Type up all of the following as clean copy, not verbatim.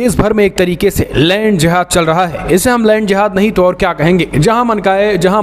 देश भर में एक तरीके से लैंड जिहाद चल रहा है। इसे हम लैंड जिहाद नहीं तो और क्या कहेंगे। जहां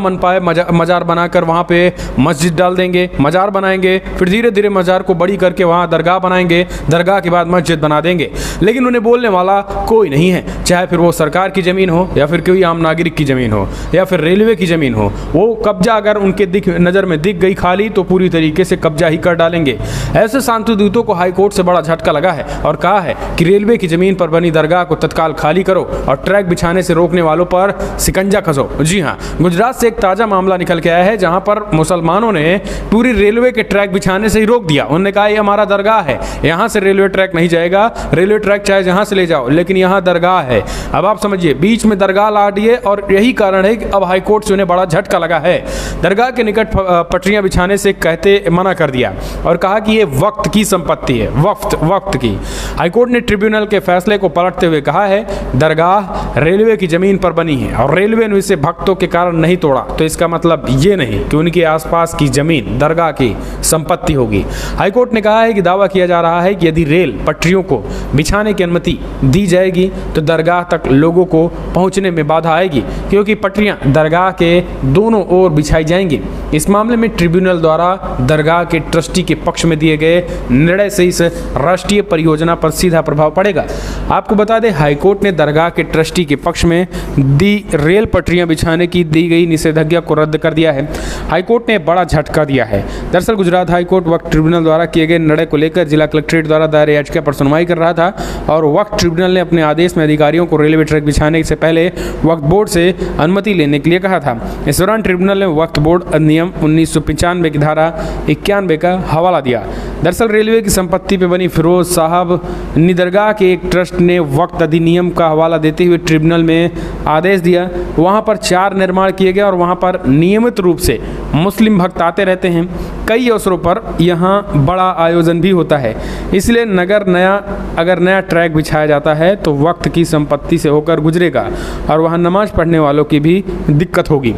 मन पाए मजार बनाकर वहां पे मस्जिद डाल देंगे, मजार बनाएंगे, फिर धीरे धीरे मजार को बड़ी करके वहां दरगाह बनाएंगे, दरगाह के बाद मस्जिद बना देंगे। लेकिन उन्हें बोलने वाला कोई नहीं है, चाहे फिर वो सरकार की ज़मीन हो या फिर कोई आम नागरिक की ज़मीन हो या फिर रेलवे की ज़मीन हो। वो कब्जा अगर उनके नज़र में दिख गई खाली तो पूरी तरीके से कब्जा ही कर डालेंगे। ऐसे शांतिदूतों को हाईकोर्ट से बड़ा झटका लगा है और कहा है कि रेलवे की ज़मीन पर बनी दरगाह को तत्काल खाली करो और ट्रैक बिछाने से रोकने वालों पर शिकंजा कसो। जी हाँ, गुजरात से एक ताज़ा मामला निकल के आया है जहां पर मुसलमानों ने पूरी रेलवे के ट्रैक बिछाने से ही रोक दिया। उन्होंने कहा ये हमारा दरगाह है, यहाँ से रेलवे ट्रैक नहीं जाएगा, रेलवे ट्रैक चाहे जहाँ से ले जाओ लेकिन यहाँ दरगाह है। अब आप समझिए, बीच में दरगाह ला दिए और यही कारण है कि अब हाईकोर्ट से उन्हें बड़ा झटका लगा है। दरगाह के निकट पटरियां बिछाने से कहते मना कर दिया और कहा कि ये वक्त की संपत्ति है, वक्त की। हाईकोर्ट ने ट्रिब्यूनल के फैसले को पलटते हुए कहा है दरगाह रेलवे की जमीन पर बनी है और रेलवे ने इसे भक्तों के कारण नहीं तोड़ा, तो इसका मतलब ये नहीं कि उनके आसपास की जमीन दरगाह की संपत्ति होगी। हाईकोर्ट ने कहा है कि दावा किया जा रहा है कि यदि रेल पटरियों को बिछाने की अनुमति दी जाएगी तो दरगाह तक लोगों को पहुंचने में बाधा आएगी, क्योंकि पटरियां दरगाह के दोनों ओर बिछाई जाएंगी। इस मामले में ट्रिब्यूनल द्वारा दरगाह के ट्रस्टी के पक्ष में दिए गए निर्णय से इस राष्ट्रीय परियोजना पर सीधा प्रभाव पड़ेगा। आपको बता दें, हाईकोर्ट ने दरगाह के ट्रस्टी के पक्ष में दी रेल पटरियां बिछाने की दी गई निषेधाज्ञा को रद्द कर दिया है। हाईकोर्ट ने बड़ा झटका दिया है। दरअसल गुजरात हाईकोर्ट वक्फ ट्रिब्यूनल द्वारा किए गए निर्णय को लेकर जिला कलेक्ट्रेट द्वारा दायर याचिका पर सुनवाई कर रहा था और वक्फ ट्रिब्यूनल ने अपने आदेश में अधिकारियों को रेलवे ट्रैक बिछाने से पहले वक्फ बोर्ड से अनुमति लेने के लिए कहा था। इस दौरान ट्रिब्यूनल ने वक्फ बोर्ड अधिनियम 1995 की धारा 91 का हवाला दिया। दरअसल रेलवे की संपत्ति पर बनी फिरोज साहब निदरगाह के एक ट्रस्ट ने वक्त अधिनियम का हवाला देते हुए ट्रिब्यूनल में आदेश दिया। वहां पर 4 निर्माण किए गए और वहां पर नियमित रूप से मुस्लिम भक्त आते रहते हैं। कई अवसरों पर यहाँ बड़ा आयोजन भी होता है, इसलिए अगर नया ट्रैक बिछाया जाता है तो वक्त की संपत्ति से होकर गुजरेगा और वहाँ नमाज पढ़ने वालों की भी दिक्कत होगी।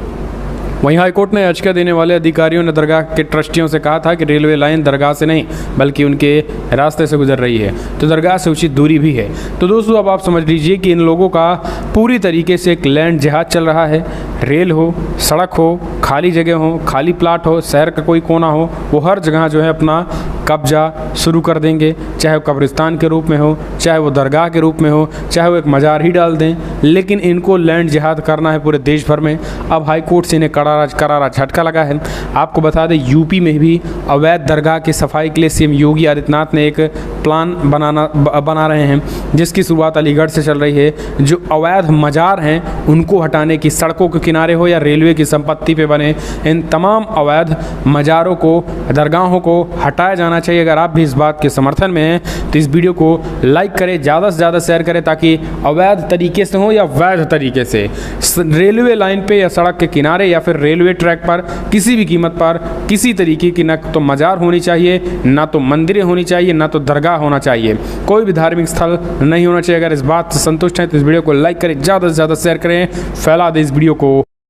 वहीं हाईकोर्ट ने याचिका देने वाले अधिकारियों ने दरगाह के ट्रस्टियों से कहा था कि रेलवे लाइन दरगाह से नहीं बल्कि उनके रास्ते से गुजर रही है, तो दरगाह से उचित दूरी भी है। तो दोस्तों, अब आप समझ लीजिए कि इन लोगों का पूरी तरीके से एक लैंड जिहाद चल रहा है। रेल हो, सड़क हो, खाली जगह हो, खाली प्लाट हो, शहर का कोई कोना हो, वो हर जगह जो है अपना कब्जा शुरू कर देंगे, चाहे वो कब्रिस्तान के रूप में हो, चाहे वो दरगाह के रूप में हो, चाहे वो एक मज़ार ही डाल दें, लेकिन इनको लैंड जिहाद करना है पूरे देश भर में। अब हाईकोर्ट से इन्हें करारा झटका लगा है। आपको बता दें, यूपी में भी अवैध दरगाह की सफाई के लिए सीएम योगी आदित्यनाथ ने एक प्लान बना रहे हैं, जिसकी शुरुआत अलीगढ़ से चल रही है। जो अवैध मज़ार हैं उनको हटाने की, सड़कों के किनारे हो या रेलवे की संपत्ति पे बने इन तमाम अवैध मज़ारों को, दरगाहों को हटाया जाना चाहिए। अगर आप भी इस बात के समर्थन में हैं तो इस वीडियो को लाइक करें, ज़्यादा से ज़्यादा शेयर करें, ताकि अवैध तरीके से हो या वैध तरीके से रेलवे लाइन पे या सड़क के किनारे या फिर रेलवे ट्रैक पर किसी भी कीमत पर किसी तरीके की ना तो मज़ार होनी चाहिए, ना तो मंदिरें होनी चाहिए, ना तो दरगाह होना चाहिए, कोई भी धार्मिक स्थल नहीं होना चाहिए। अगर इस बात से संतुष्ट हैं तो इस वीडियो को लाइक करें, ज़्यादा से ज़्यादा शेयर करें, फैला दें इस वीडियो को।